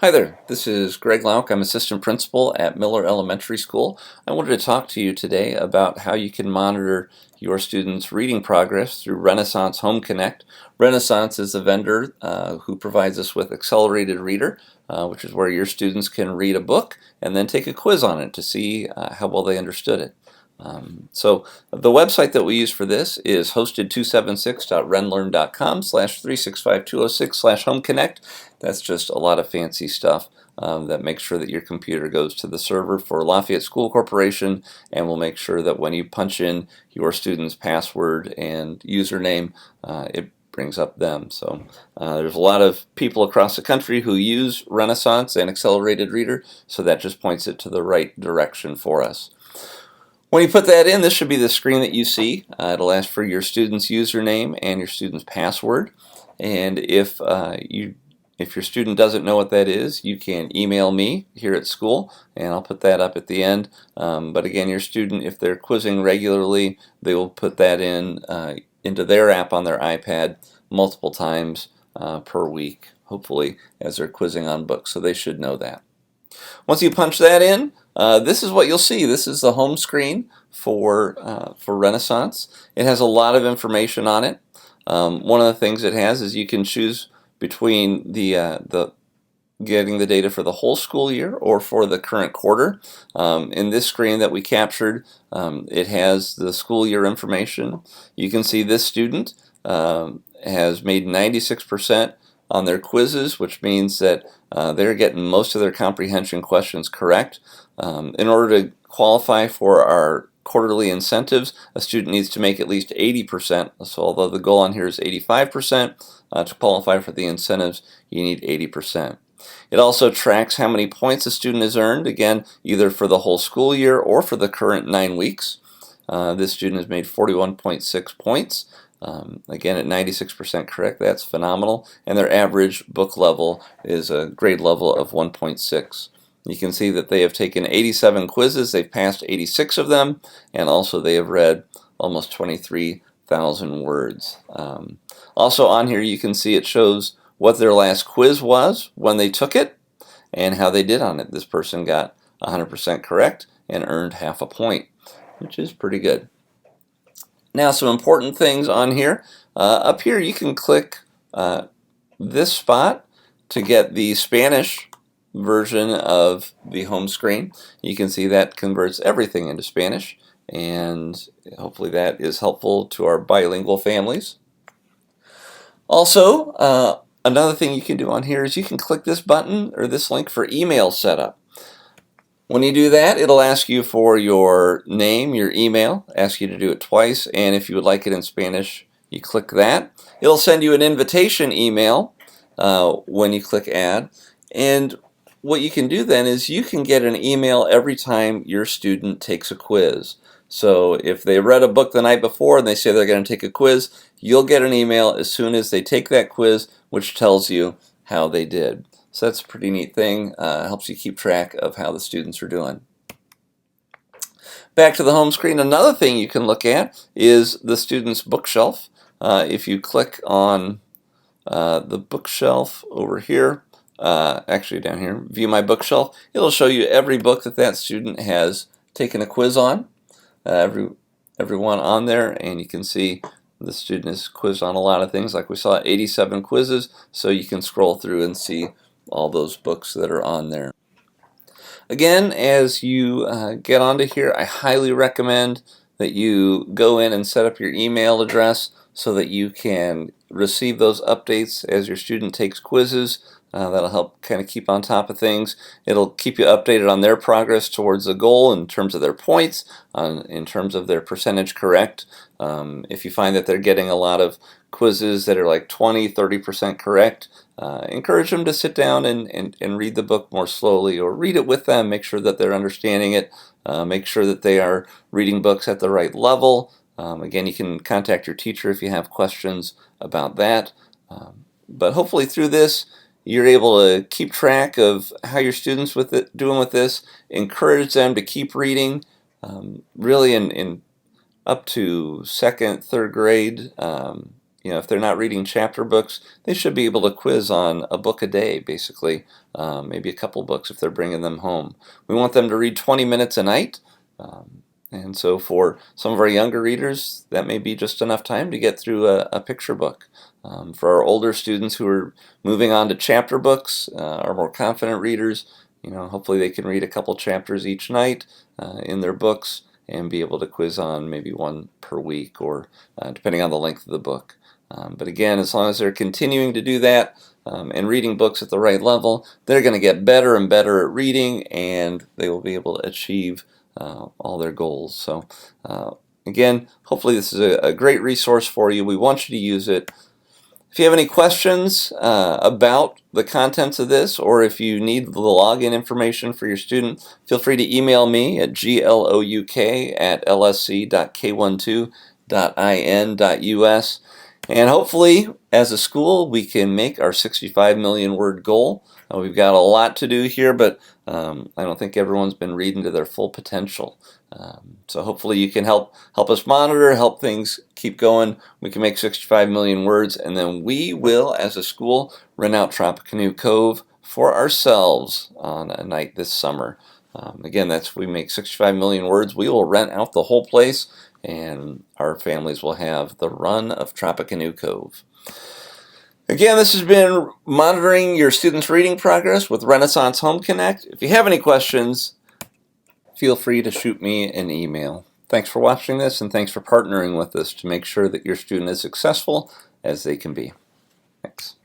Hi there, this is Greg Lauk. I'm assistant principal at Miller Elementary School. I wanted to talk to you today about how you can monitor your students' reading progress through Renaissance Home Connect. Renaissance is a vendor who provides us with Accelerated Reader, which is where your students can read a book and then take a quiz on it to see how well they understood it. So the website that we use for this is hosted276.renlearn.com/365-206/homeconnect. That's just a lot of fancy stuff that makes sure that your computer goes to the server for Lafayette School Corporation, and will make sure that when you punch in your student's password and username, it brings up them. So there's a lot of people across the country who use Renaissance and Accelerated Reader, so that just points it to the right direction for us. When you put that in, this should be the screen that you see. It'll ask for your student's username and your student's password. And if your student doesn't know what that is, you can email me here at school, and I'll put that up at the end. But again, your student, if they're quizzing regularly, they will put that in into their app on their iPad multiple times per week, hopefully, as they're quizzing on books. So they should know that. Once you punch that in, this is what you'll see. This is the home screen for Renaissance. It has a lot of information on it. One of the things it has is you can choose between the getting the data for the whole school year or for the current quarter. In this screen that we captured, it has the school year information. You can see this student has made 96% on their quizzes, which means that they're getting most of their comprehension questions correct. In order to qualify for our quarterly incentives, a student needs to make at least 80%. So although the goal on here is 85%, to qualify for the incentives, you need 80%. It also tracks how many points a student has earned, again, either for the whole school year or for the current 9 weeks. This student has made 41.6 points. Again, at 96% correct, that's phenomenal. And their average book level is a grade level of 1.6. You can see that they have taken 87 quizzes, they've passed 86 of them, and also they have read almost 23,000 words. Also on here you can see it shows what their last quiz was, when they took it, and how they did on it. This person got 100% correct and earned half a point, which is pretty good. Now, some important things on here. Up here you can click this spot to get the Spanish version of the home screen. You can see that converts everything into Spanish, and hopefully that is helpful to our bilingual families. Also, another thing you can do on here is you can click this button or this link for email setup. When you do that, it'll ask you for your name, your email, ask you to do it twice, and if you would like it in Spanish, you click that. It'll send you an invitation email when you click add, and what you can do then is you can get an email every time your student takes a quiz. So if they read a book the night before and they say they're going to take a quiz, you'll get an email as soon as they take that quiz, which tells you how they did. So that's a pretty neat thing. Helps you keep track of how the students are doing. Back to the home screen, another thing you can look at is the student's bookshelf. If you click on the bookshelf over here, actually down here, view my bookshelf, it'll show you every book that that student has taken a quiz on, everyone on there, and you can see the student is quizzed on a lot of things. Like we saw, 87 quizzes, so you can scroll through and see all those books that are on there. Again, as you get onto here, I highly recommend that you go in and set up your email address so that you can receive those updates as your student takes quizzes. That'll help kind of keep on top of things. It'll keep you updated on their progress towards the goal in terms of their points, in terms of their percentage correct. If you find that they're getting a lot of quizzes that are like 20-30% correct, encourage them to sit down and read the book more slowly, or read it with them, make sure that they're understanding it, make sure that they are reading books at the right level. Again, you can contact your teacher if you have questions about that. But hopefully through this, you're able to keep track of how your students doing with this, encourage them to keep reading, really in up to second, third grade. if they're not reading chapter books, they should be able to quiz on a book a day, basically, maybe a couple books if they're bringing them home. We want them to read 20 minutes a night, and so for some of our younger readers, that may be just enough time to get through a picture book. For our older students who are moving on to chapter books, our more confident readers, hopefully they can read a couple chapters each night in their books and be able to quiz on maybe one per week, or depending on the length of the book. But again, as long as they're continuing to do that and reading books at the right level, they're going to get better and better at reading, and they will be able to achieve all their goals. So again, hopefully this is a great resource for you. We want you to use it. If you have any questions about the contents of this, or if you need the login information for your student, feel free to email me at glouk@lsc.k12.in.us. And hopefully, as a school, we can make our 65 million word goal. We've got a lot to do here, but I don't think everyone's been reading to their full potential. So hopefully you can help us monitor, help things keep going. We can make 65 million words, and then we will, as a school, rent out Tropicanoe Cove for ourselves on a night this summer. Again, that's we make 65 million words. We will rent out the whole place, and our families will have the run of Tropicanoe Cove. Again, this has been monitoring your students' reading progress with Renaissance Home Connect. If you have any questions, feel free to shoot me an email. Thanks for watching this, and thanks for partnering with us to make sure that your student is successful as they can be. Thanks.